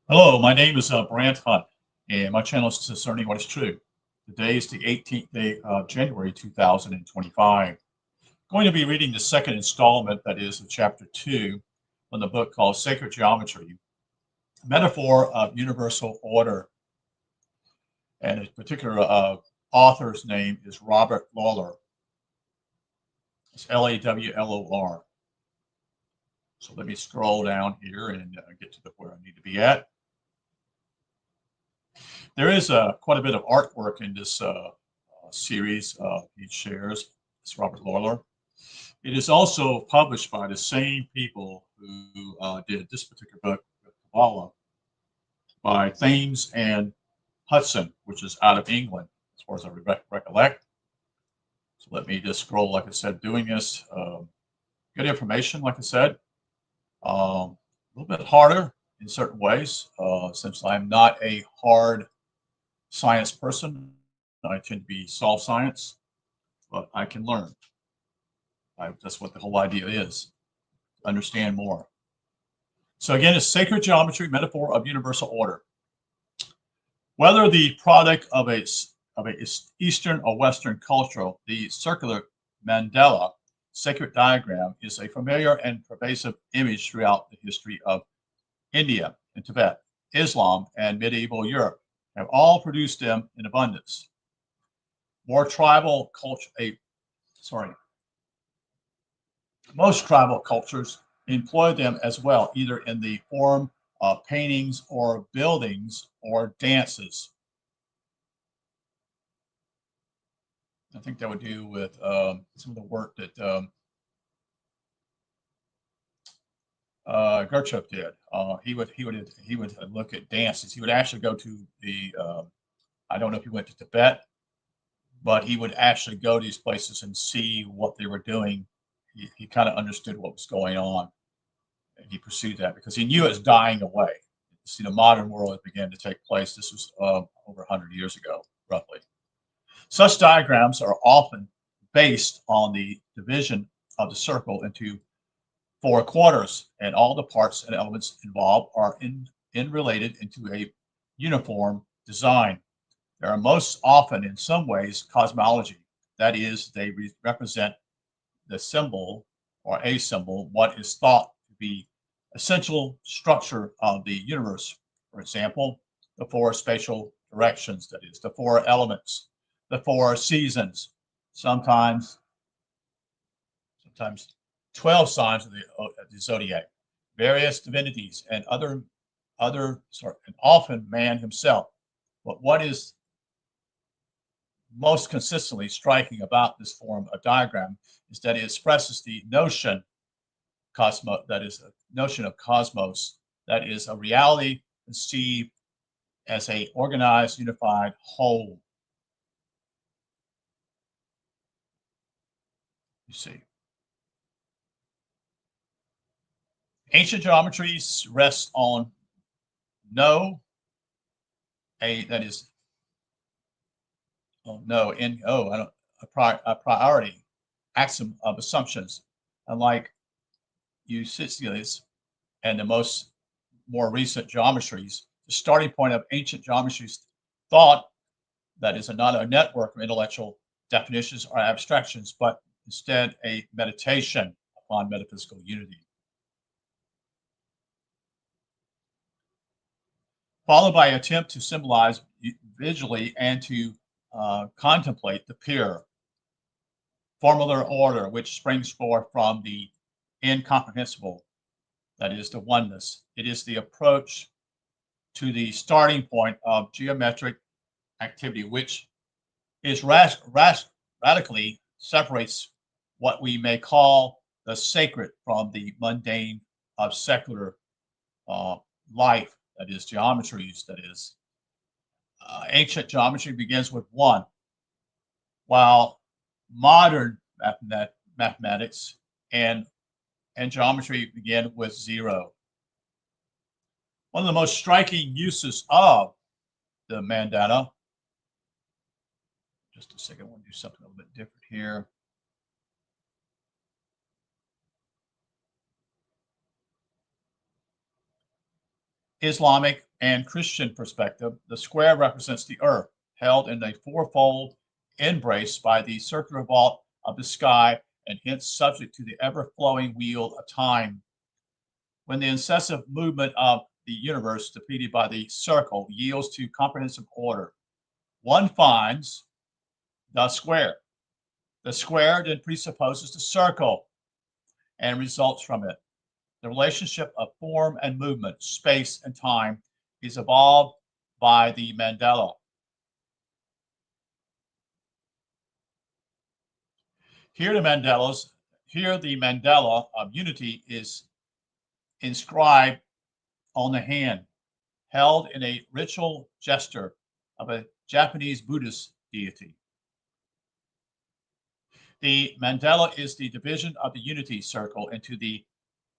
Hello, my name is Brant Hunt, and my channel is Discerning What is True. Today is the 18th day of January 2025. Going to be reading the second installment, that is, of chapter 2 from the book called Sacred Geometry, Metaphor of Universal Order. And a particular author's name is Robert Lawlor. It's Lawlor. So let me scroll down here and get to where I need to be at. There is quite a bit of artwork in this series he shares. It's Robert Lawlor. It is also published by the same people who did this particular book, Kabbalah, by Thames and Hudson, which is out of England, as far as I recollect. So let me just scroll, like I said, doing this. Good information, like I said. A little bit harder in certain ways, since I'm not a hard science person. I tend to be soft science, but I can learn. That's what the whole idea is. Understand more. So again, it's sacred geometry, metaphor of universal order. Whether the product of a Eastern or Western culture, the circular mandala sacred diagram is a familiar and pervasive image throughout the history of India and Tibet, Islam, and medieval Europe have all produced them in abundance. Most tribal cultures employ them as well, either in the form of paintings or buildings or dances. I think that would do with some of the work that Gertrude did. He would look at dances. He would actually go to the. I don't know if he went to Tibet, but he would actually go to these places and see what they were doing. He kind of understood what was going on, and he pursued that because he knew it was dying away. See, the modern world began to take place. This was over 100 years ago, roughly. Such diagrams are often based on the division of the circle into four quarters, and all the parts and elements involved are related into a uniform design. They are most often, in some ways, cosmology. That is, they represent the symbol or a symbol, what is thought to be essential structure of the universe. For example, the four spatial directions, that is, the four elements, the four seasons, sometimes 12 signs of the zodiac, various divinities, and and often man himself. But what is most consistently striking about this form of diagram is that it expresses the notion that is a notion of cosmos, that is a reality conceived as a organized, unified whole. You see. Ancient geometries rest on no, that is, oh, no, in, oh, I don't, a priority axiom of assumptions, unlike Euclides and the more recent geometries. The starting point of ancient geometries thought that is not a network of intellectual definitions or abstractions, but instead a meditation upon metaphysical unity. Followed by an attempt to symbolize visually and to contemplate the pure formular order which springs forth from the incomprehensible, that is the oneness. It is the approach to the starting point of geometric activity, which is radically separates what we may call the sacred from the mundane of secular life, that is geometries, that is ancient geometry begins with one, while modern mathematics and geometry begin with zero. One of the most striking uses of the mandala, just a second, I want to do something a little bit different here. Islamic and Christian perspective, the square represents the earth, held in a fourfold embrace by the circular vault of the sky and hence subject to the ever-flowing wheel of time. When the incessant movement of the universe, defeated by the circle, yields to comprehensive order, one finds the square. The square then presupposes the circle and results from it. The relationship of form and movement, space and time, is evolved by the mandala. Here the mandala of unity is inscribed on the hand, held in a ritual gesture of a Japanese Buddhist deity. The mandala is the division of the unity circle into the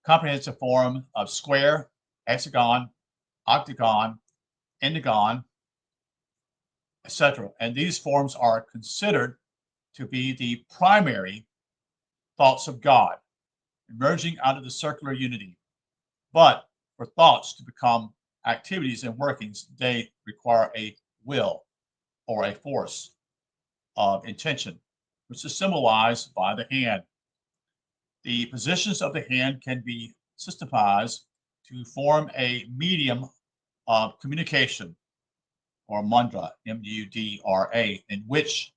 comprehensive form of square, hexagon, octagon, pentagon, etc. And these forms are considered to be the primary thoughts of God, emerging out of the circular unity. But for thoughts to become activities and workings, they require a will or a force of intention, which is symbolized by the hand. The positions of the hand can be systematized to form a medium of communication, or mudra, M-U-D-R-A, in which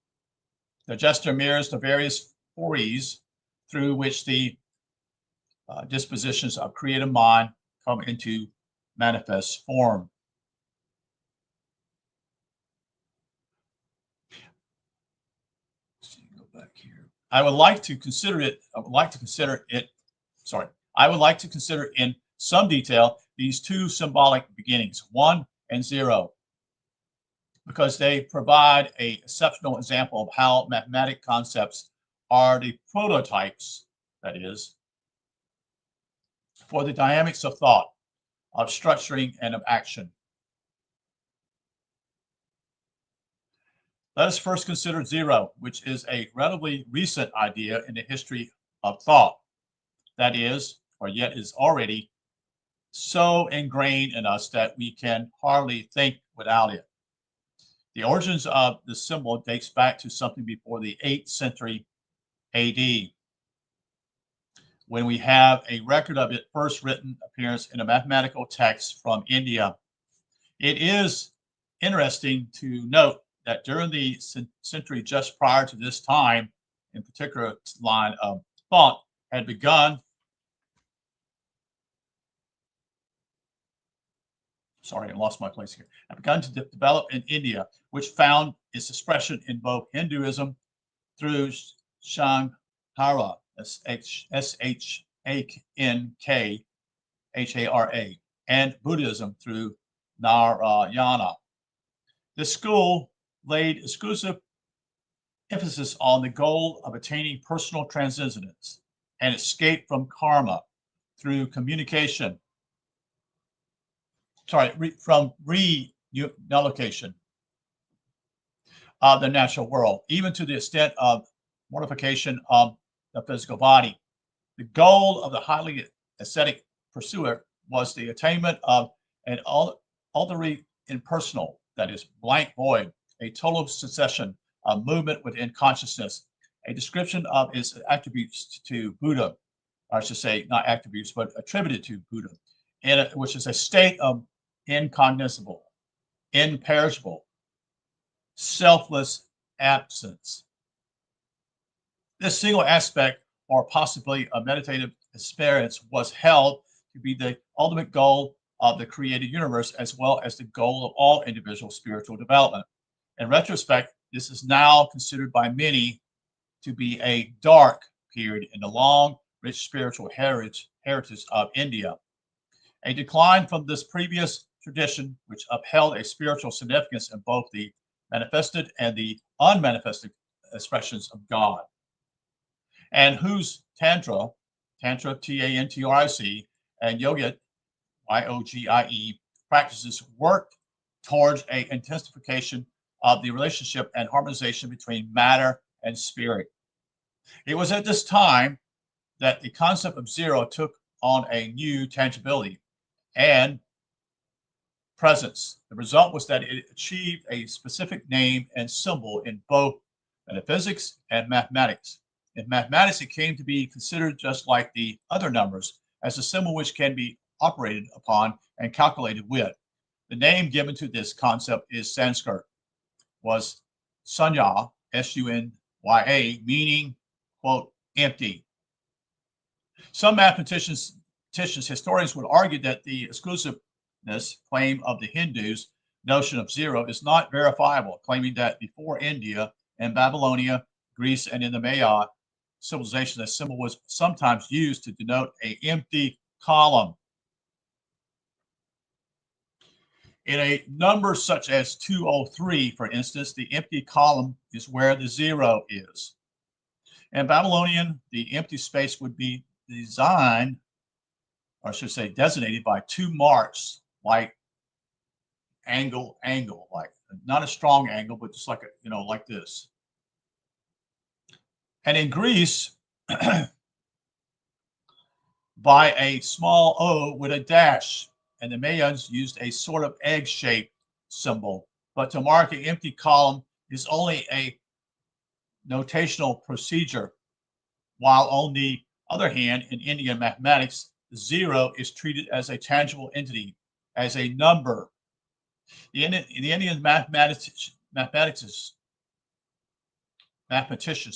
the gesture mirrors the various forays through which the dispositions of creative mind come into manifest form. Let's see, go back here. I would like to consider in some detail these two symbolic beginnings, 1 and 0, because they provide an exceptional example of how mathematic concepts are the prototypes, that is, for the dynamics of thought, of structuring, and of action. Let us first consider 0, which is a relatively recent idea in the history of thought. That is, or yet is already so ingrained in us that we can hardly think without it. The origins of the symbol dates back to something before the 8th century AD, when we have a record of its first written appearance in a mathematical text from India. It is interesting to note that during the century just prior to this time, in particular line of thought had begun I lost my place here, had begun to develop in India, which found its expression in both Hinduism through Shankara, Shankara, and Buddhism through Narayana. This school laid exclusive emphasis on the goal of attaining personal transcendence and escape from karma through communication. From re-nullification of the natural world, even to the extent of mortification of the physical body. The goal of the highly ascetic pursuer was the attainment of an ulterior impersonal, that is, blank void, a total cessation of movement within consciousness, a description of its attributes to Buddha, or I should say, not attributes, but attributed to Buddha, which is a state of incognoscible, imperishable, selfless absence. This single aspect, or possibly a meditative experience, was held to be the ultimate goal of the created universe, as well as the goal of all individual spiritual development. In retrospect, this is now considered by many to be a dark period in the long, rich spiritual heritage of India. A decline from this previous tradition, which upheld a spiritual significance in both the manifested and the unmanifested expressions of God, and whose Tantra, Tantric, and Yogic, Yogie, practices worked towards an intensification of the relationship and harmonization between matter and spirit. It was at this time that the concept of 0 took on a new tangibility and presence. The result was that it achieved a specific name and symbol in both metaphysics and mathematics. In mathematics, it came to be considered just like the other numbers as a symbol which can be operated upon and calculated with. The name given to this concept is Sanskrit, was Sunya, S-U-N-Y-A, meaning, quote, empty. Some mathematicians, historians would argue that the exclusiveness claim of the Hindus' notion of zero is not verifiable, claiming that before India and Babylonia, Greece, and in the Maya civilization, a symbol was sometimes used to denote an empty column. In a number such as 203, for instance, the empty column is where the zero is. In Babylonian, the empty space would be designed, or I should say designated by two marks, like angle, like not a strong angle, but just like a, like this. And in Greece, by a small O with a dash, and the Mayans used a sort of egg-shaped symbol. But to mark an empty column is only a notational procedure, while on the other hand, in Indian mathematics, zero is treated as a tangible entity, as a number. The Indian mathematicians,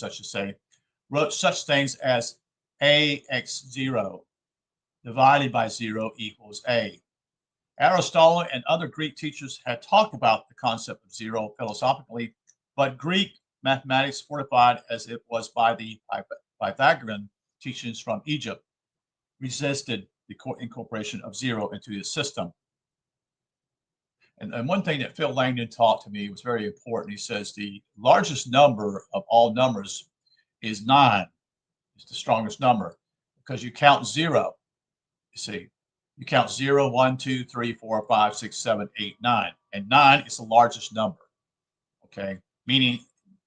I should say, wrote such things as ax0 divided by 0 equals a. Aristotle and other Greek teachers had talked about the concept of zero philosophically, but Greek mathematics, fortified as it was by the Pythagorean teachings from Egypt, resisted the incorporation of zero into the system. And one thing that Phil Langdon taught to me was very important. He says the largest number of all numbers is 9. It's the strongest number because you count zero. You see, you count 0, 1, 2, 3, 4, 5, 6, 7, 8, 9. And 9 is the largest number. Okay, meaning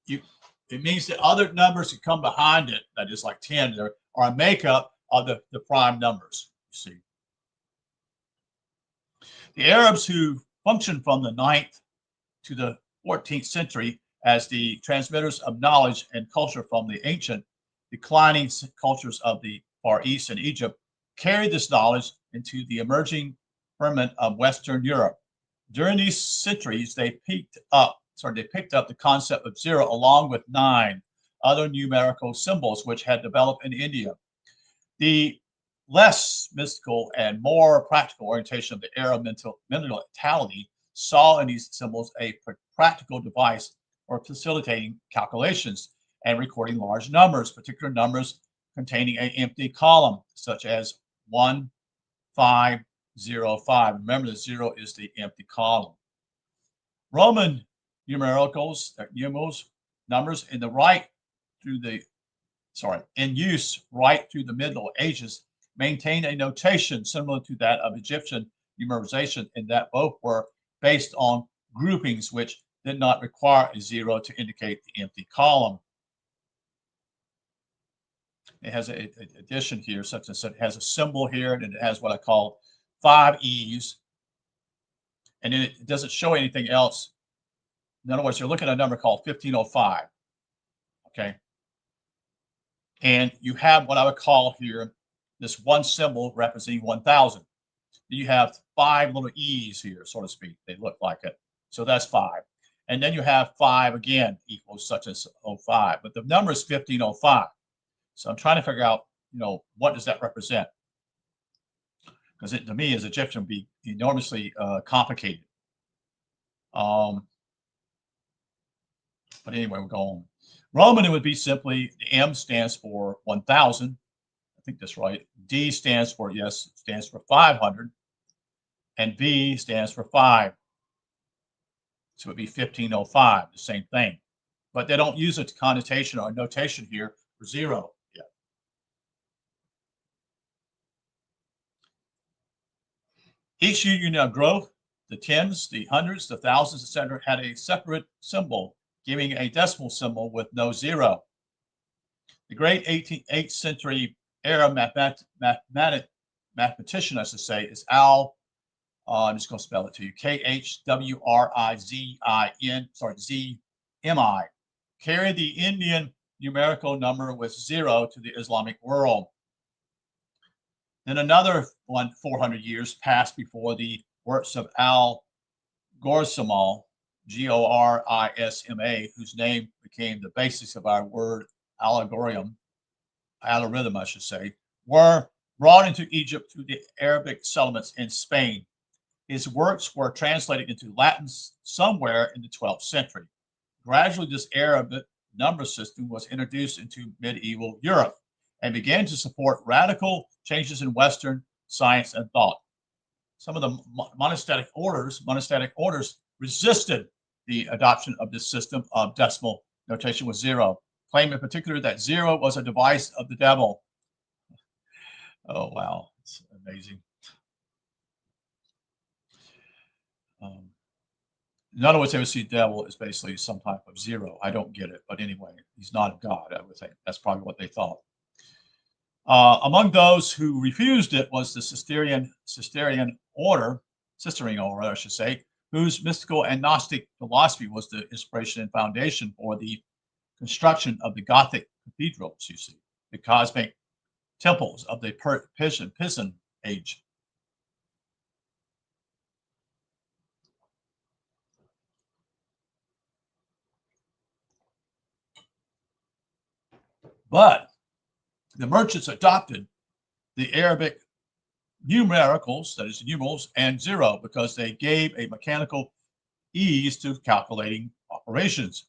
it means that other numbers that come behind it, that is like 10, are a makeup of the prime numbers. You see, the Arabs who functioned from the 9th to the 14th century as the transmitters of knowledge and culture from the ancient declining cultures of the Far East and Egypt carried this knowledge into the emerging firmament of Western Europe. During these centuries, they picked up the concept of zero along with 9 other numerical symbols which had developed in India. The less mystical and more practical orientation of the Arab mentality saw in these symbols a practical device for facilitating calculations and recording large numbers, particular numbers containing an empty column, such as 1, 5, 0, 5. Remember, the 0 is the empty column. Roman numerals numbers in use right through the Middle Ages maintained a notation similar to that of Egyptian numerization, in that both were based on groupings which did not require a 0 to indicate the empty column. It has an addition here, such as it has a symbol here, and it has what I call 5 E's, and then it doesn't show anything else. In other words, you're looking at a number called 1505, okay? And you have what I would call here this one symbol representing 1,000. You have 5 little E's here, so to speak. They look like it. So that's 5. And then you have 5 again equals such as 05. But the number is 1505. So I'm trying to figure out, what does that represent? Because it, to me, as Egyptian, would be enormously complicated. But anyway, we'll go on. Roman, it would be simply, the M stands for 1,000. I think that's right. D stands for, stands for 500. And V stands for 5. So it would be 1505, the same thing. But they don't use a connotation or notation here for 0 yet. Each union of growth, the tens, the hundreds, the thousands, etc., had a separate symbol, giving a decimal symbol with no 0. The great 8th century Arab mathematician, I should say, is I'm just going to spell it to you. Khwrizin, sorry, ZMI. Carried the Indian numerical number with 0 to the Islamic world. Then another 400 years passed before the works of Al-Gorsma, Gorisma, whose name became the basis of our word algorithm, I should say, were brought into Egypt through the Arabic settlements in Spain. His works were translated into Latin somewhere in the 12th century. Gradually, this Arabic number system was introduced into medieval Europe and began to support radical changes in Western science and thought. Some of the monastic orders resisted the adoption of this system of decimal notation with 0, claiming in particular that 0 was a device of the devil. Oh, wow. It's amazing. In other words, they would see the devil as basically some type of 0. I don't get it. But anyway, he's not a god, I would think. That's probably what they thought. Among those who refused it was the Cistercian order, I should say, whose mystical and Gnostic philosophy was the inspiration and foundation for the construction of the Gothic cathedrals, you see, the cosmic temples of the Pisian age. But the merchants adopted the Arabic numericals, that is numerals, and 0 because they gave a mechanical ease to calculating operations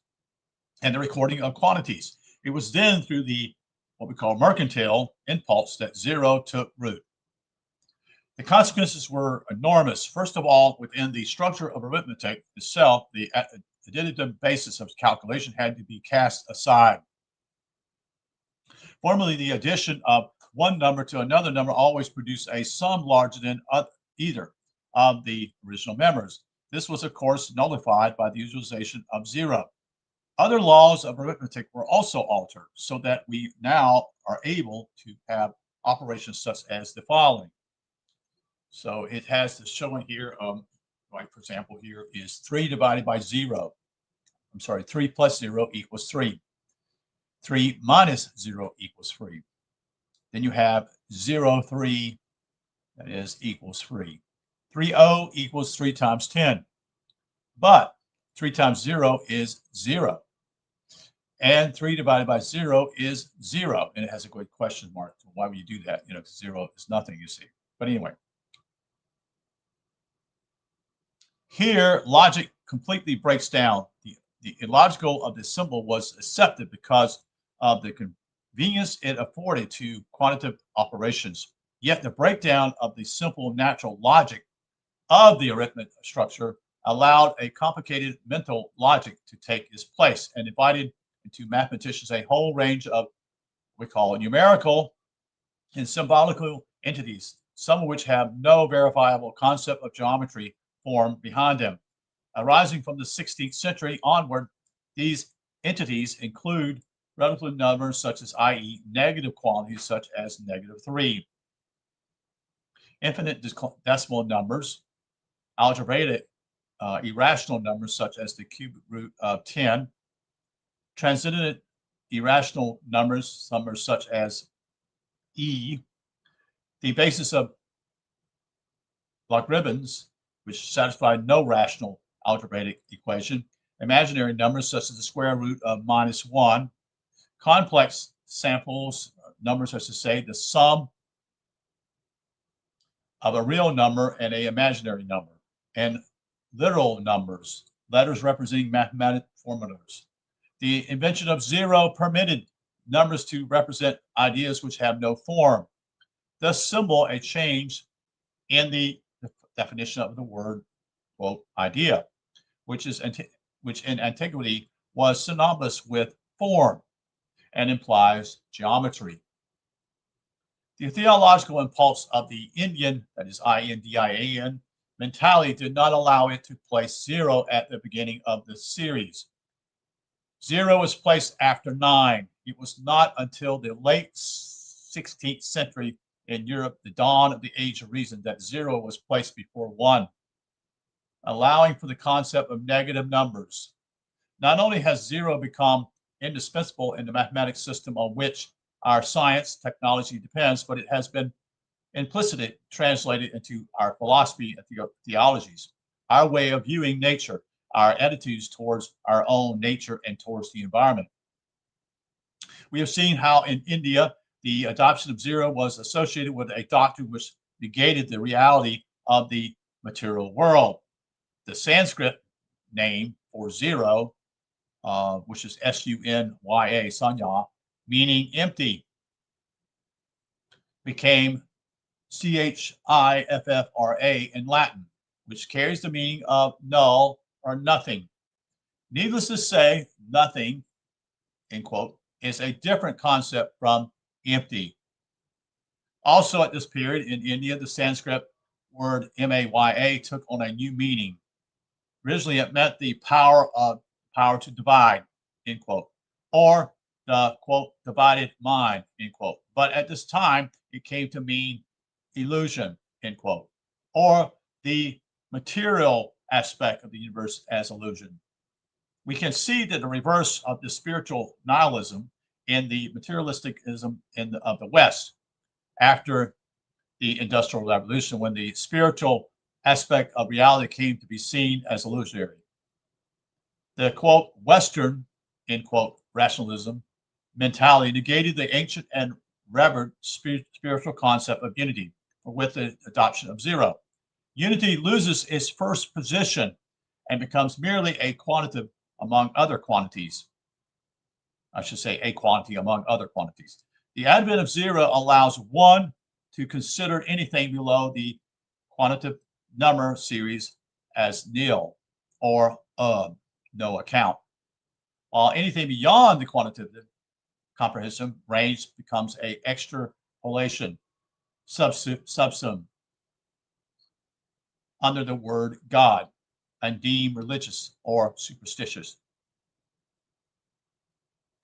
and the recording of quantities. It was then through the what we call mercantile impulse that 0 took root. The consequences were enormous. First of all, within the structure of arithmetic itself, the additive basis of calculation had to be cast aside. Formerly, the addition of one number to another number always produced a sum larger than either of the original members. This was, of course, nullified by the utilization of 0. Other laws of arithmetic were also altered so that we now are able to have operations such as the following. So it has this showing here, like for example, here is 3 divided by 0. I'm sorry, 3 plus 0 equals 3. 3 minus 0 equals 3. Then you have 0, 3, that is equals 3. 3, 0 equals 3 times 10. But 3 times 0 is 0. And 3 divided by 0 is 0. And it has a great question mark. Why would you do that? You know, 0 is nothing, you see. But anyway. Here, logic completely breaks down. The illogical of this symbol was accepted because of the convenience it afforded to quantitative operations. Yet the breakdown of the simple natural logic of the arithmetic structure allowed a complicated mental logic to take its place and invited into mathematicians a whole range of what we call numerical and symbolical entities, some of which have no verifiable concept of geometry form behind them. Arising from the 16th century onward, these entities include relative numbers such as, i.e., negative quantities such as -3, infinite decimal numbers, algebraic irrational numbers such as the cubic root of 10, transcendent irrational numbers such as e, the basis of logarithms, which satisfy no rational algebraic equation, imaginary numbers such as the square root of -1, complex samples, numbers such as, say, the sum of a real number and an imaginary number, and literal numbers, letters representing mathematical formulas. The invention of 0 permitted numbers to represent ideas which have no form, thus symbol a change in the definition of the word, quote, idea, which in antiquity was synonymous with form and implies geometry. The theological impulse of the Indian, that is Indian, mentality did not allow it to place 0 at the beginning of the series. 0 was placed after 9. It was not until the late 16th century in Europe the dawn of the age of reason that zero was placed before one, allowing for the concept of negative numbers. Not only has zero become indispensable in the mathematics system on which our science technology depends, but it has been implicitly translated into our philosophy and theologies, our way of viewing nature, our attitudes towards our own nature and towards the environment. We have seen how in India, the adoption of zero was associated with a doctrine which negated the reality of the material world. The Sanskrit name for zero, which is S-U-N-Y-A, Sanya, meaning empty, became C-H-I-F-F-R-A in Latin, which carries the meaning of null or nothing. Needless to say, nothing, end quote, is a different concept from empty. Also at this period in India, the Sanskrit word M-A-Y-A took on a new meaning. Originally, it meant the power to divide, end quote, or the, quote, divided mind, end quote. But at this time, it came to mean illusion, end quote, or the material aspect of the universe as illusion. We can see that the reverse of the spiritual nihilism in the materialisticism of the West after the Industrial Revolution, when the spiritual aspect of reality came to be seen as illusionary. The, quote, Western, end quote, rationalism mentality negated the ancient and revered spiritual concept of unity with the adoption of zero. Unity loses its first position and becomes merely a quantitative among other quantities. I should say a quantity among other quantities. The advent of zero allows one to consider anything below the quantitative number series as nil or no account, while anything beyond the quantitative comprehension range becomes a extrapolation subsum under the word God and deemed religious or superstitious.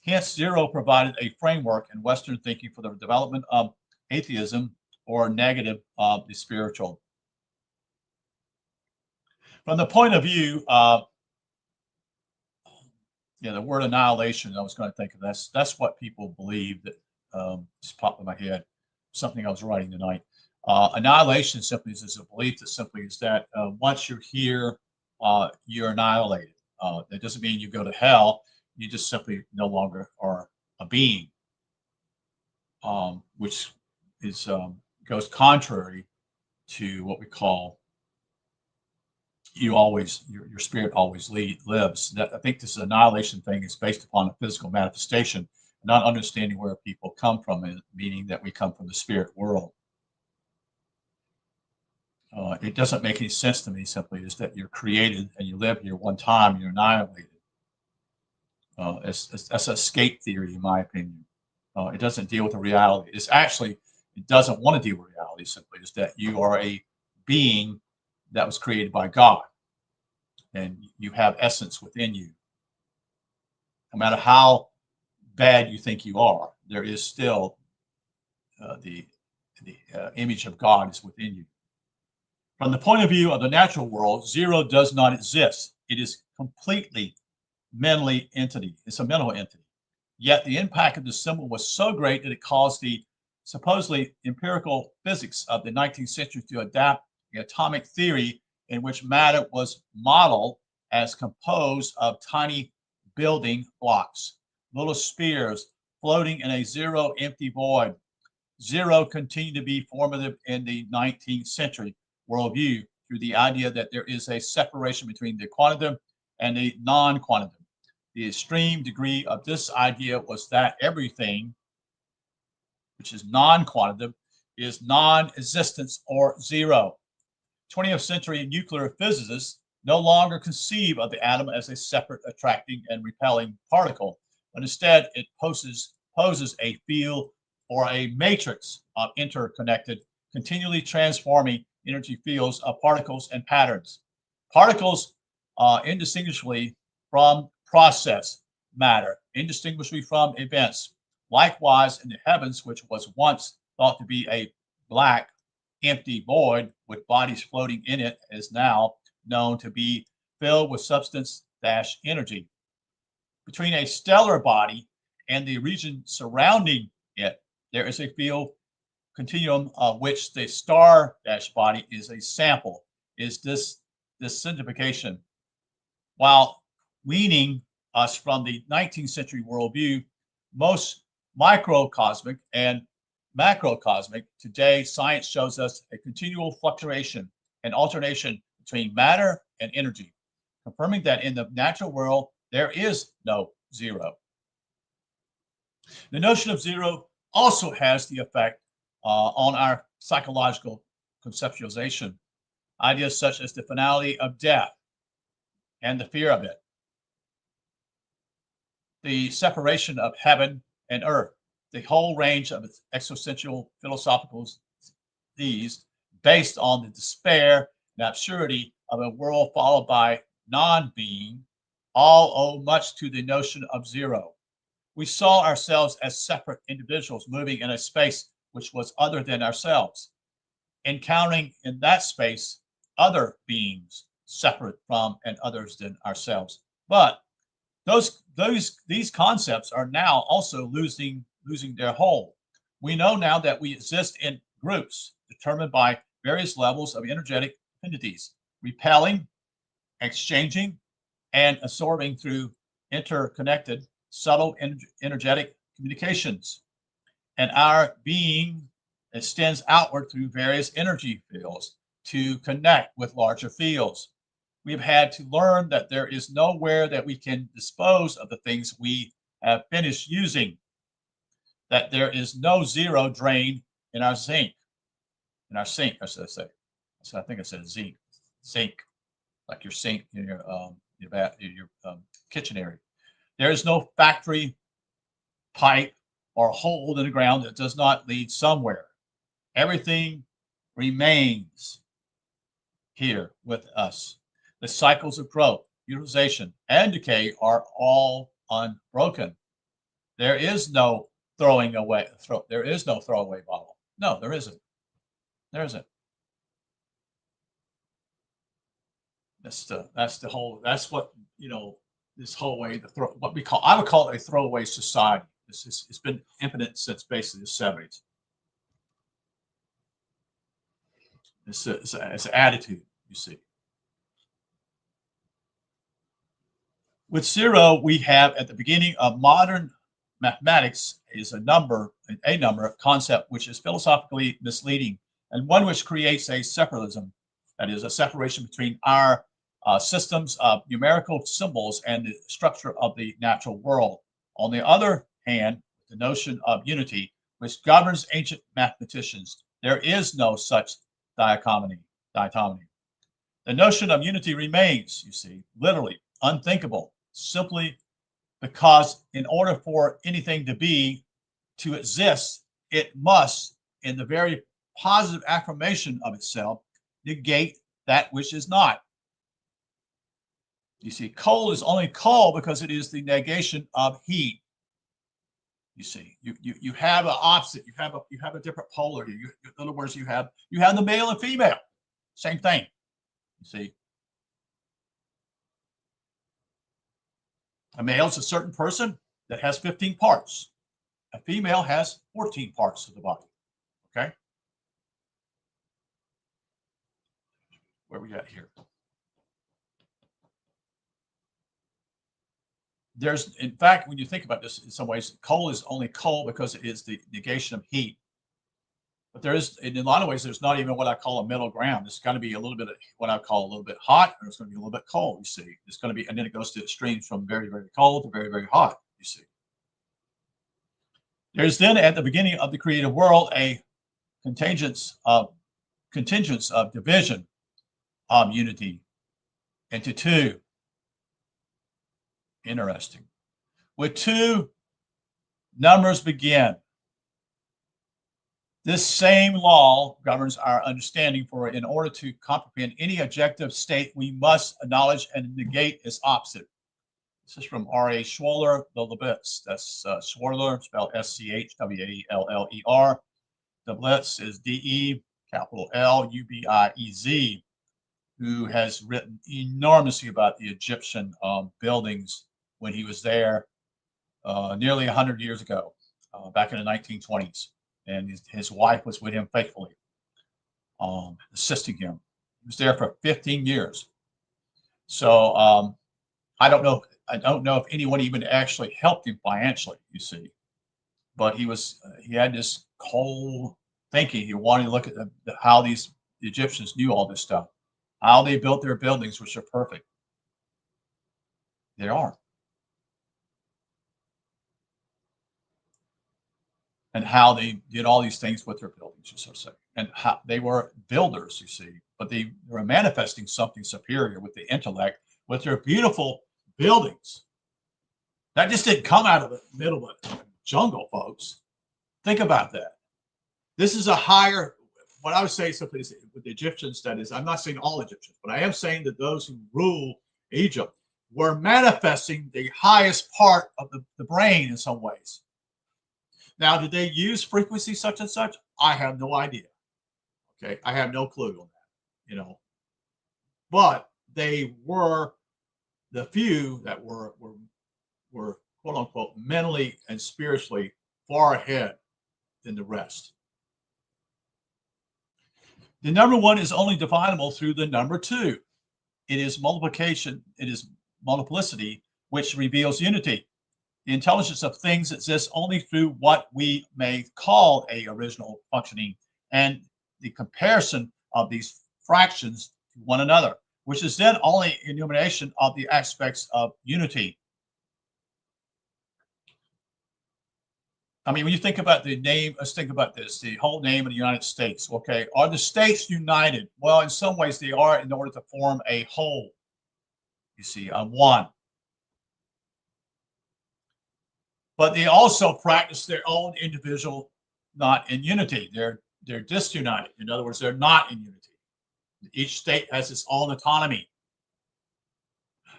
Hence, zero provided a framework in Western thinking for the development of atheism or negative of the spiritual. From the point of view of the word annihilation, I was going to think of that's what people believe that just popped in my head, something I was writing tonight. Annihilation simply is a belief that simply is that once you're here, you're annihilated. That doesn't mean you go to hell. You just simply no longer are a being, which is goes contrary to what we call your spirit always lives. That I think this annihilation thing is based upon a physical manifestation, not understanding where people come from, meaning that we come from the spirit world. It doesn't make any sense to me. Simply is that you're created and you live here one time and you're annihilated. That's a escape theory, in my opinion. It doesn't deal with the reality. It doesn't want to deal with reality. Simply is that you are a being that was created by God, and you have essence within you. No matter how bad you think you are, there is still the image of God is within you. From the point of view of the natural world, zero does not exist. It is completely mentally entity. It's a mental entity. Yet the impact of the symbol was so great that it caused the supposedly empirical physics of the 19th century to adapt the atomic theory in which matter was modeled as composed of tiny building blocks, little spheres floating in a zero empty void. Zero continued to be formative in the 19th century worldview through the idea that there is a separation between the quantum and the non-quantum. The extreme degree of this idea was that everything, which is non-quantum, is non-existence or zero. 20th century nuclear physicists no longer conceive of the atom as a separate attracting and repelling particle, but instead it poses a field or a matrix of interconnected, continually transforming energy fields of particles and patterns. Particles indistinguishably from process matter, indistinguishably from events. Likewise, in the heavens, which was once thought to be a black, empty void with bodies floating in it is now known to be filled with substance-energy. Between a stellar body and the region surrounding it, there is a field continuum of which the star-body is a sample, is this disintegration. While weaning us from the 19th century worldview, most microcosmic and macrocosmic, today science shows us a continual fluctuation and alternation between matter and energy, confirming that in the natural world there is no zero. The notion of zero also has the effect on our psychological conceptualization. Ideas such as the finality of death and the fear of it, the separation of heaven and earth, the whole range of existential philosophical these based on the despair and absurdity of a world followed by non-being, all owe much to the notion of zero. We saw ourselves as separate individuals moving in a space which was other than ourselves, encountering in that space other beings separate from and others than ourselves. But these concepts are now also losing their hold. We know now that we exist in groups determined by various levels of energetic affinities, repelling, exchanging, and absorbing through interconnected, subtle energetic communications. And our being extends outward through various energy fields to connect with larger fields. We've had to learn that there is nowhere that we can dispose of the things we have finished using, that there is no zero drain in our sink, I should say. So I think I said sink, like your sink in your kitchen area. There is no factory pipe or hole in the ground that does not lead somewhere. Everything remains here with us. The cycles of growth, utilization, and decay are all unbroken. There is no throwing away. There is no throwaway bottle. No, there isn't. There isn't. That's the whole. That's what this whole way. I would call it a throwaway society. It's been impotent since basically the 70s. It's an attitude, you see. With zero, we have at the beginning of modern mathematics is a number concept which is philosophically misleading and one which creates a separatism, that is a separation between our systems of numerical symbols and the structure of the natural world. On the other hand, the notion of unity, which governs ancient mathematicians, there is no such dichotomy. The notion of unity remains, you see, literally unthinkable, simply because in order for anything to exist, it must, in the very positive affirmation of itself, negate that which is not. You see, cold is only cold because it is the negation of heat. You see, you have an opposite. You have a different polarity. In other words, you have the male and female. Same thing. You see, a male is a certain person that has 15 parts. A female has 14 parts of the body. Okay, where we at here? There's, in fact, when you think about this, in some ways, coal is only coal because it is the negation of heat. But there is, in a lot of ways, there's not even what I call a middle ground. It's going to be a little bit of what I call a little bit hot, or it's going to be a little bit cold. You see, it's going to be, and then it goes to extremes from very, very cold to very, very hot. You see, there's then at the beginning of the created world a contingence of division of unity into two. Interesting. With two, numbers begin. This same law governs our understanding, for in order to comprehend any objective state, we must acknowledge and negate its opposite. This is from R.A. Schwaller, the Lebits. That's Schwaller, spelled Schwaller, Deblitz is D-E, capital L-U-B-I-E-Z, who has written enormously about the Egyptian buildings when he was there nearly 100 years ago, back in the 1920s. And his wife was with him faithfully, assisting him. He was there for 15 years. So I don't know if anyone even actually helped him financially, you see. But he had this whole thinking. He wanted to look at how the Egyptians knew all this stuff, how they built their buildings, which are perfect. They are. And how they did all these things with their buildings, you so say. And how they were builders, you see, but they were manifesting something superior with the intellect, with their beautiful buildings. That just didn't come out of the middle of the jungle, folks. Think about that. This is a higher, what I would say simply is with the Egyptians, that is, I'm not saying all Egyptians, but I am saying that those who rule Egypt were manifesting the highest part of the brain in some ways. Now, did they use frequency such and such? I have no idea. Okay, I have no clue on that, But they were the few that were quote unquote mentally and spiritually far ahead than the rest. The number one is only definable through the number two. It is multiplication, it is multiplicity, which reveals unity. The intelligence of things exists only through what we may call a original functioning and the comparison of these fractions to one another, which is then only enumeration of the aspects of unity. I mean, when you think about the name, let's think about this, the whole name of the United States, okay? Are the states united? Well, in some ways they are in order to form a whole, you see, a one. But they also practice their own individual, not in unity. They're disunited. In other words, they're not in unity. Each state has its own autonomy.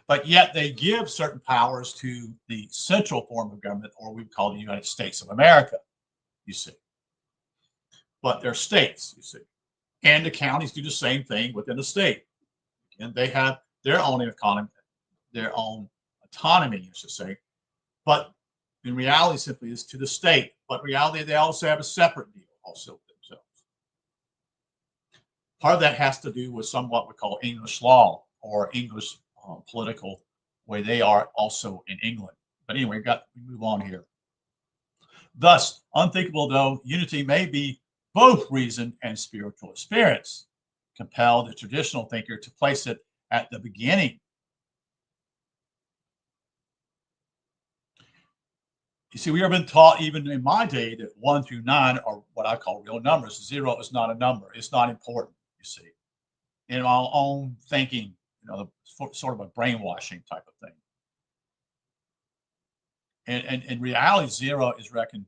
But yet they give certain powers to the central form of government, or we call the United States of America, you see. But they're states, you see. And the counties do the same thing within the state. And they have their own economy, their own autonomy, I should say. But in reality, simply is to the state. But in reality, they also have a separate deal also themselves. Part of that has to do with somewhat we call English law or English political, way they are also in England. But anyway, we move on here. Thus, unthinkable though, unity may be both reason and spiritual experience, compel the traditional thinker to place it at the beginning. You see, we have been taught even in my day that 1 through 9 are what I call real numbers. 0 is not a number. It's not important, you see. In our own thinking, sort of a brainwashing type of thing. And in reality, 0 is reckoned,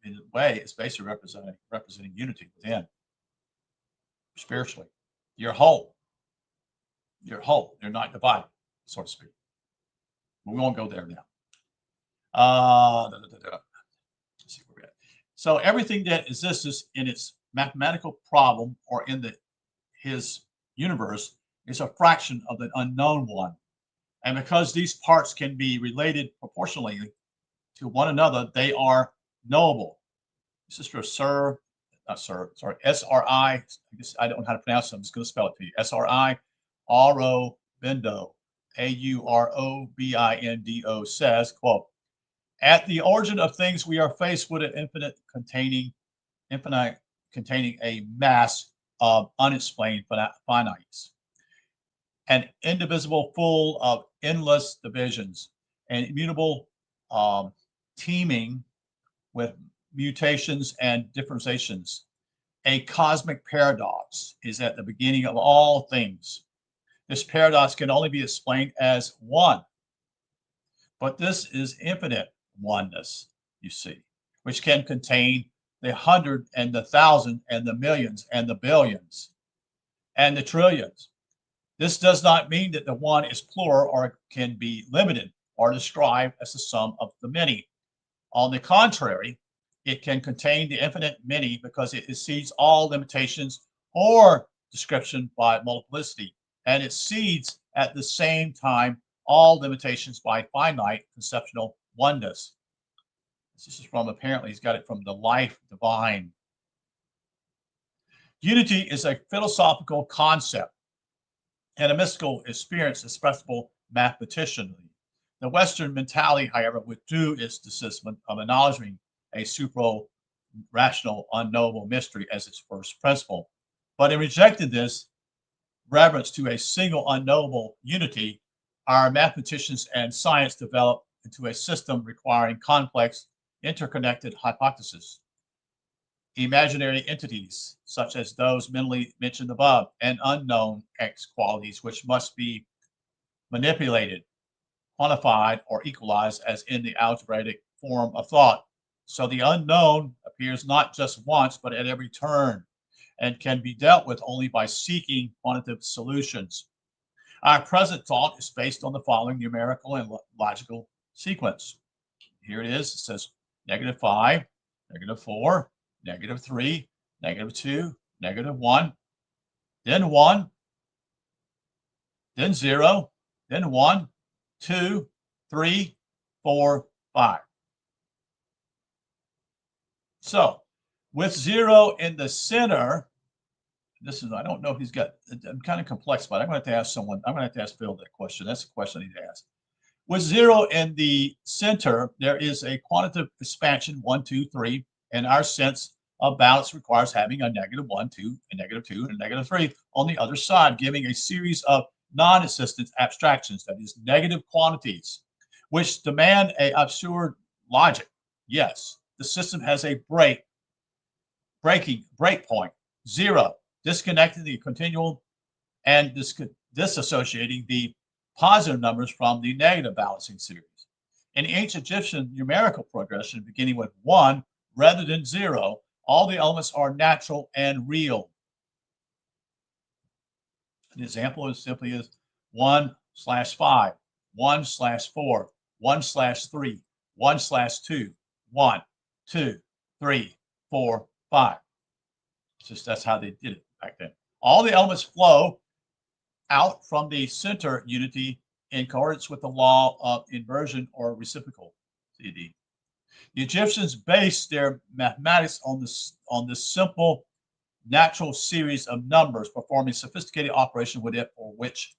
in a way, it's basically representing unity within, spiritually. You're whole. You're whole. You're not divided, so to speak. We won't go there now. Let's see where we're at. So everything that exists in its mathematical problem or in his universe is a fraction of the unknown one. And because these parts can be related proportionally to one another, they are knowable. This is for SRI. I don't know how to pronounce it. I'm just going to spell it to you. SRI, R-O, Bendo, A-U-R-O-B-I-N-D-O says, quote, at the origin of things, we are faced with an infinite containing a mass of unexplained finites, an indivisible full of endless divisions, and immutable teeming with mutations and differentiations. A cosmic paradox is at the beginning of all things. This paradox can only be explained as one, but this is infinite oneness, you see, which can contain the 100 and the 1,000 and the millions and the billions and the trillions. This does not mean that the one is plural or can be limited or described as the sum of the many. On the contrary, It can contain the infinite many because it exceeds all limitations or description by multiplicity, and it exceeds at the same time all limitations by finite conceptual oneness. This is from, apparently, he's got it from the Life Divine. Unity is a philosophical concept and a mystical experience expressible mathematicianly. The Western mentality, however, withdrew its dismissal of acknowledging a supra-rational, unknowable mystery as its first principle. But it rejected this reference to a single unknowable unity. Our mathematicians and science developed into a system requiring complex, interconnected hypotheses, imaginary entities, such as those mentally mentioned above, and unknown X qualities, which must be manipulated, quantified, or equalized as in the algebraic form of thought. So the unknown appears not just once, but at every turn, and can be dealt with only by seeking quantitative solutions. Our present thought is based on the following numerical and logical sequence. Here it is. It says -5, -4, -3, -2, -1, then 1, then 0, then 1, 2, 3, 4, 5. So with 0 in the center, this is, I don't know if he's got, I'm kind of complex, but I'm going to have to ask someone, I'm going to have to ask Phil that question. That's a question I need to ask. With 0 in the center, there is a quantitative expansion, 1, 2, 3, and our sense of balance requires having a -1, 2, a -2, and a -3 on the other side, giving a series of non-existent abstractions, that is, negative quantities, which demand a absurd logic. Yes, the system has a break point, 0, disconnecting the continual and disassociating the positive numbers from the negative balancing series. In ancient Egyptian numerical progression, beginning with 1 rather than 0, all the elements are natural and real. An example is simply is 1/5, 1/4, 1/3, 1/2, 1, 2, 3, 4, 5. It's just that's how they did it back then. All the elements flow out from the center unity in accordance with the law of inversion or reciprocal CD. The Egyptians based their mathematics on this simple natural series of numbers performing sophisticated operation with it, for which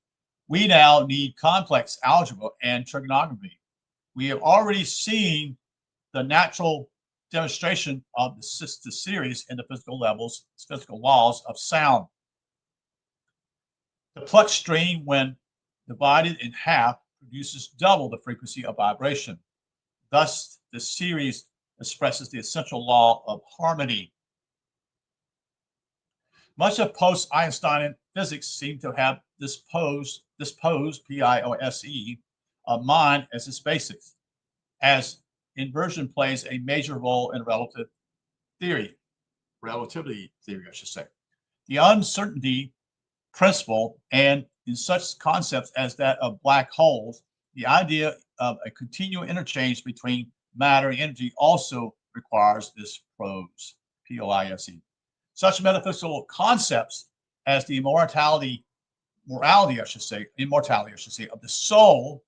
we now need complex algebra and trigonometry. We have already seen the natural demonstration of the series in the physical laws of sound. The Planck stream, when divided in half, produces double the frequency of vibration. Thus, the series expresses the essential law of harmony. Much of post-Einsteinian physics seemed to have this pose, P-I-O-S-E, of mind as its basics, as inversion plays a major role in relativity theory, I should say. The uncertainty principle, and in such concepts as that of black holes, the idea of a continual interchange between matter and energy also requires this pose, P-O-I-S-E. Such metaphysical concepts as the immortality, I should say, of the soul,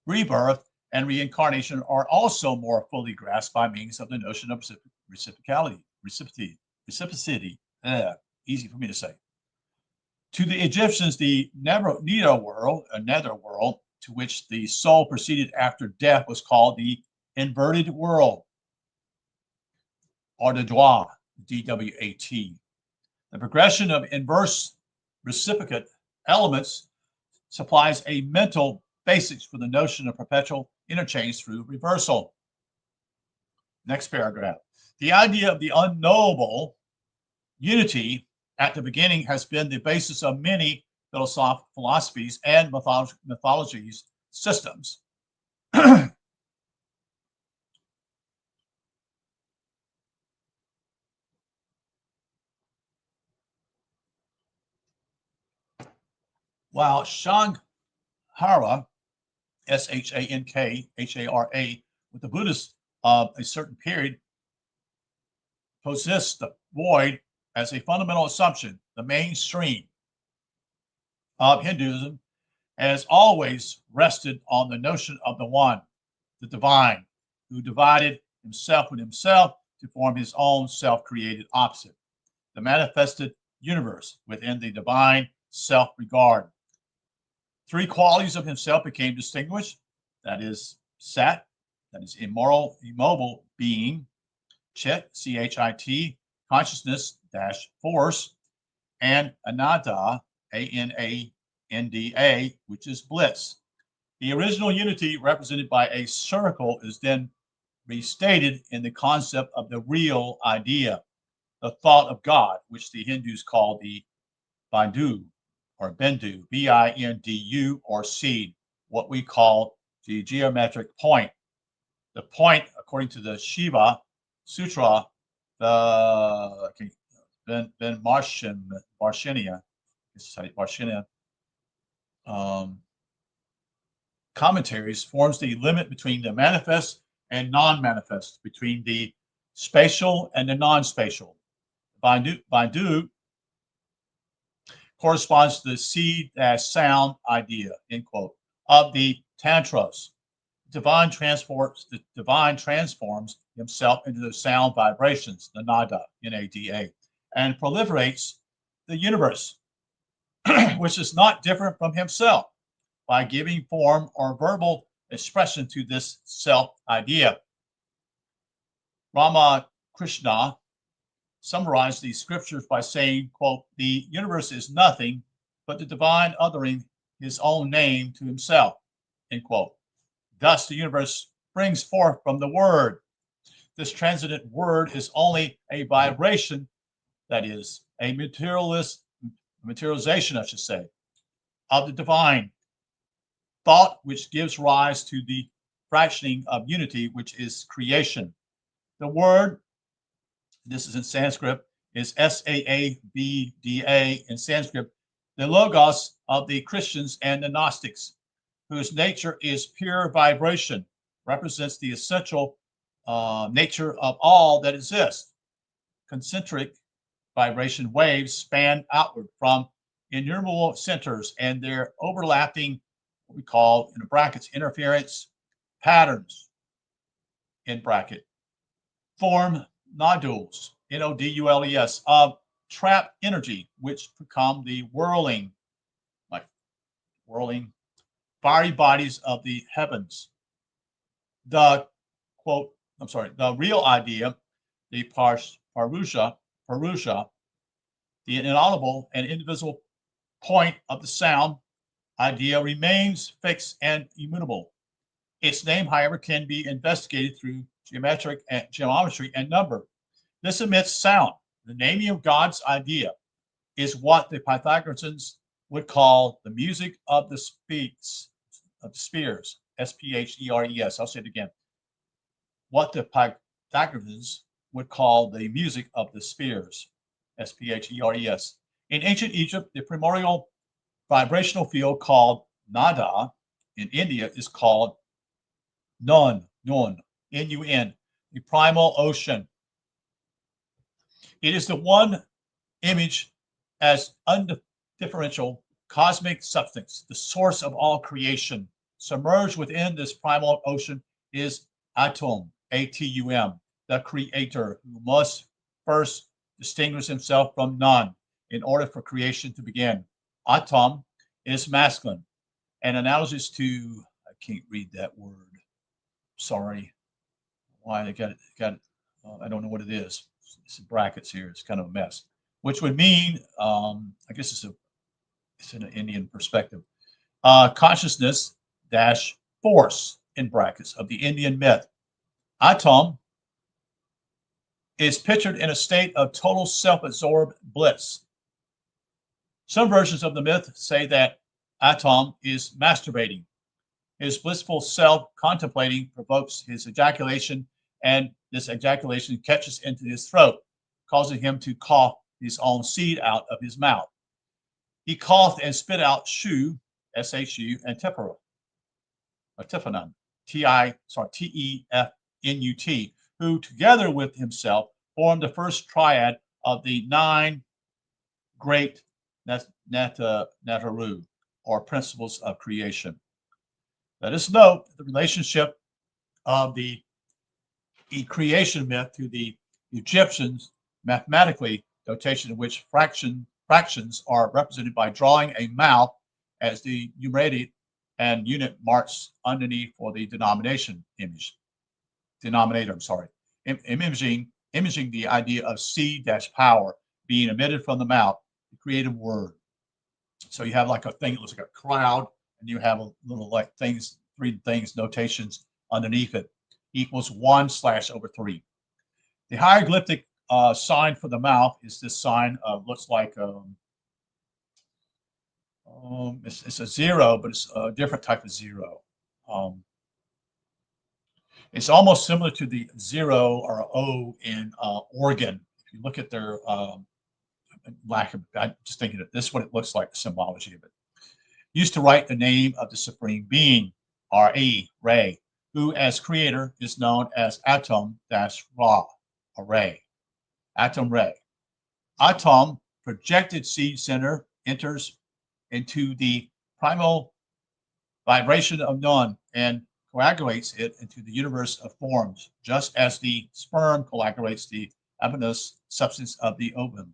rebirth, and reincarnation are also more fully grasped by means of the notion of reciprocity. Easy for me to say. To the Egyptians, the netherworld, to which the soul proceeded after death, was called the inverted world, or the Dwa, D-W-A-T. The progression of inverse reciprocate elements supplies a mental basis for the notion of perpetual interchange through reversal. Next paragraph. The idea of the unknowable unity at the beginning has been the basis of many philosophies and mythologies systems. While Shankhara, Shankara, with the Buddhist of a certain period possess the void as a fundamental assumption. The mainstream of Hinduism has always rested on the notion of the one, the divine, who divided himself with himself to form his own self-created opposite, the manifested universe within the divine self-regard. Three qualities of himself became distinguished. That is Sat, that is immoral, immobile being, Chit, C-H-I-T, consciousness dash force, and Ananda, A-N-A-N-D-A, which is bliss. The original unity represented by a circle is then restated in the concept of the real idea, the thought of God, which the Hindus call the Bindu or Bindu, B-I-N-D-U, or seed, what we call the geometric point. The point, according to the Shiva Sutra, the Varshinia commentaries, forms the limit between the manifest and non-manifest, between the spatial and the non-spatial. Bindu corresponds to the seed as sound idea, end quote, of the Tantras. The divine transforms himself into the sound vibrations, the nada, N-A-D-A, and proliferates the universe, which is not different from himself, by giving form or verbal expression to this self idea. Ramakrishna summarized these scriptures by saying, quote, the universe is nothing but the divine othering his own name to himself, end quote. Thus, the universe springs forth from the word. This transcendent word is only a vibration, that is, a materialization, I should say, of the divine thought, which gives rise to the fractioning of unity, which is creation. The word, this is in Sanskrit, is S-A-A-B-D-A in Sanskrit, the logos of the Christians and the Gnostics, whose nature is pure vibration, represents the essential nature of all that exists. Concentric vibration waves span outward from innumerable centers, and their overlapping, what we call in brackets, interference patterns, in bracket, form nodules, N-O-D-U-L-E-S, of trapped energy, which become the whirling fiery bodies of the heavens. The quote, the real idea, the Purusha, the inaudible and indivisible point of the sound idea, remains fixed and immutable. Its name, however, can be investigated through geometry and number. This emits sound. The naming of God's idea is what the Pythagoreans would call the music of the spheres, S-P-H-E-R-E-S. I'll say it again. What the Pythagoreans would call the music of the spheres, S-P-H-E-R-E-S. In ancient Egypt, the primordial vibrational field called nada in India is called Nun, N-U-N, the primal ocean. It is the one image as undifferential cosmic substance, the source of all creation. Submerged within this primal ocean is Atum, A-T-U-M, the creator, who must first distinguish himself from none in order for creation to begin. Atum is masculine, and analogies to, I can't read that word. Sorry. Why they got it? I don't know what it is. It's in brackets here. It's kind of a mess. Which would mean, I guess it's in an Indian perspective, consciousness dash force in brackets of the Indian myth. Atum is pictured in a state of total self-absorbed bliss. Some versions of the myth say that Atum is masturbating. His blissful self contemplating provokes his ejaculation, and this ejaculation catches into his throat, causing him to cough his own seed out of his mouth. He coughed and spit out Shu, S-H-U, and Tiphanan, T-E-F-E-N, N-U-T, who together with himself formed the first triad of the 9 great Nataru, or principles of creation. Let us note the relationship of the creation myth to the Egyptians mathematically, notation in which fractions are represented by drawing a mouth as the numerated and unit marks underneath for the denominator, I'm sorry, imaging the idea of C-power being emitted from the mouth, the creative word. So you have like a thing that looks like a cloud, and you have a little like things, 3 things, notations underneath it, equals 1/3. The hieroglyphic sign for the mouth is this sign, looks like it's a 0, but it's a different type of 0. It's almost similar to the 0 or O in Oregon. If you look at their I'm just thinking that this is what it looks like, the symbology of it. Used to write the name of the supreme being, R-E, Ray, who as creator is known as Atom-Ra, array, Atom Ray. Atom, projected seed center, enters into the primal vibration of none and coagulates it into the universe of forms, just as the sperm coagulates the abenous substance of the ovum.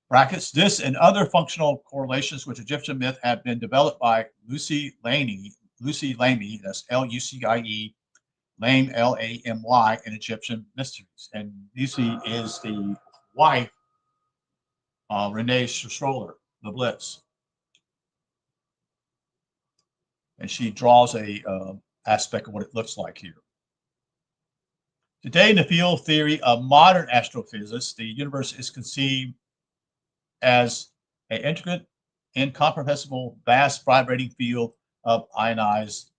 Brackets, this and other functional correlations with Egyptian myth have been developed by Lucy Lamy, that's L-U-C-I-E, Lame, L-A-M-Y, in Egyptian mysteries. And Lucy is the wife of Renee Schroller, the Blitz. And she draws a aspect of what it looks like here. Today, in the field theory of modern astrophysics, the universe is conceived as an intricate, incomprehensible, vast vibrating field of ionized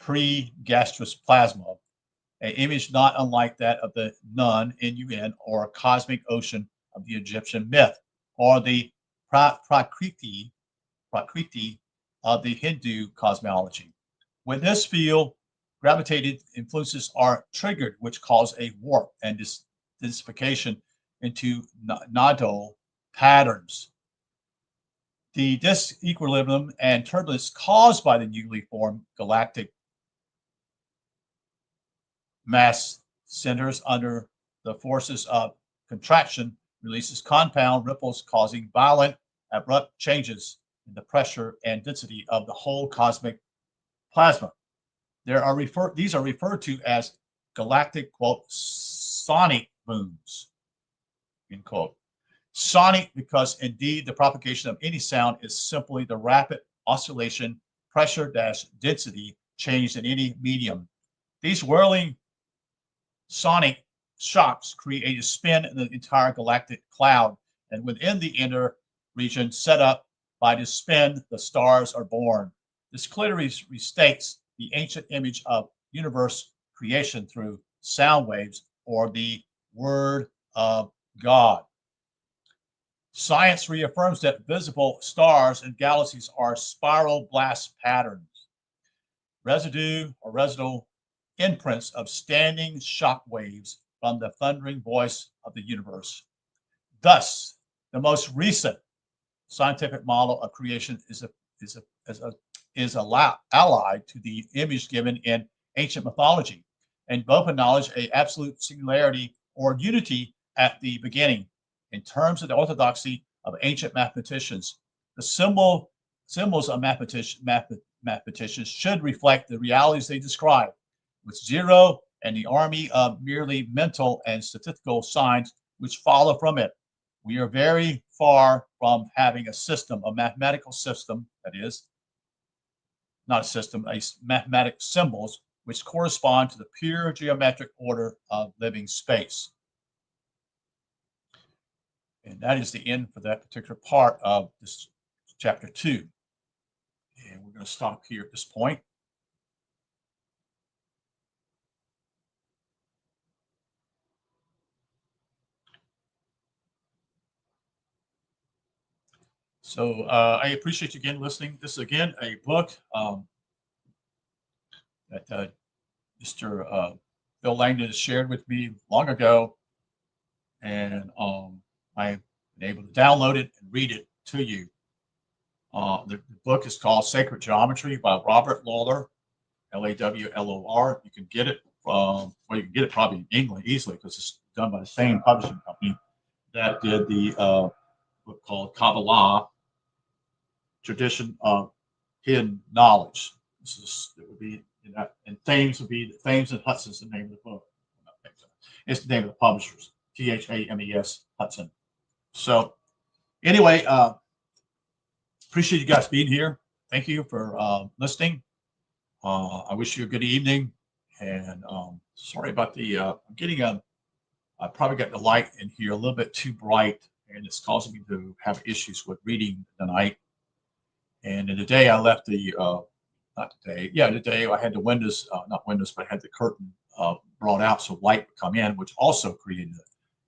pre-gaseous plasma, an image not unlike that of the Nun, N-U-N, or cosmic ocean of the Egyptian myth, or the Prakriti of the Hindu cosmology. When this field gravitated influences are triggered, which cause a warp and densification into nodal patterns. The disequilibrium and turbulence caused by the newly formed galactic mass centers under the forces of contraction releases compound ripples causing violent, abrupt changes in the pressure and density of the whole cosmic plasma. These are referred to as galactic, quote, sonic booms, end quote. Sonic because indeed the propagation of any sound is simply the rapid oscillation, pressure-density change in any medium. These whirling sonic shocks create a spin in the entire galactic cloud, and within the inner region set up by this spin, the stars are born. This clearly restates the ancient image of universe creation through sound waves or the word of God. Science reaffirms that visible stars and galaxies are spiral blast patterns, residual imprints of standing shock waves from the thundering voice of the universe. Thus, the most recent scientific model of creation is allied to the image given in ancient mythology, and both acknowledge an absolute singularity or unity at the beginning. In terms of the orthodoxy of ancient mathematicians, the symbols of mathematicians should reflect the realities they describe, with 0 and the army of merely mental and statistical signs which follow from it. We are very far from having a system, a mathematical system, that is, not a system, a mathematic symbols which correspond to the pure geometric order of living space. And that is the end for that particular part of this chapter 2. And we're going to stop here at this point. So I appreciate you again listening. This is again a book that Mr. Bill Langdon has shared with me long ago, and I've been able to download it and read it to you. The book is called Sacred Geometry by Robert Lawlor, Lawlor. You can get it from, well, you can get it probably in England easily because it's done by the same publishing company that did the book called Kabbalah, Tradition of Hidden Knowledge. It would be, you know, and Thames would be, Thames and Hudson's the name of the book. It's the name of the publishers, Thames, Hudson. So anyway, appreciate you guys being here. Thank you for listening. I wish you a good evening, and sorry about the, I probably got the light in here a little bit too bright, and it's causing me to have issues with reading tonight. And in the day I left the, not today, yeah, the day I had the windows, not windows, but I had the curtain brought out so light would come in, which also created an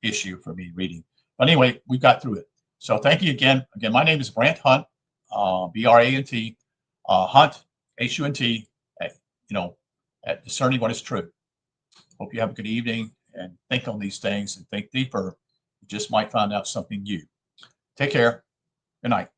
issue for me reading. But anyway, we got through it. So thank you again. Again, my name is Brant Hunt, B-R-A-N-T, Hunt, H-U-N-T, you know, at discerning what is true. Hope you have a good evening and think on these things and think deeper. You just might find out something new. Take care. Good night.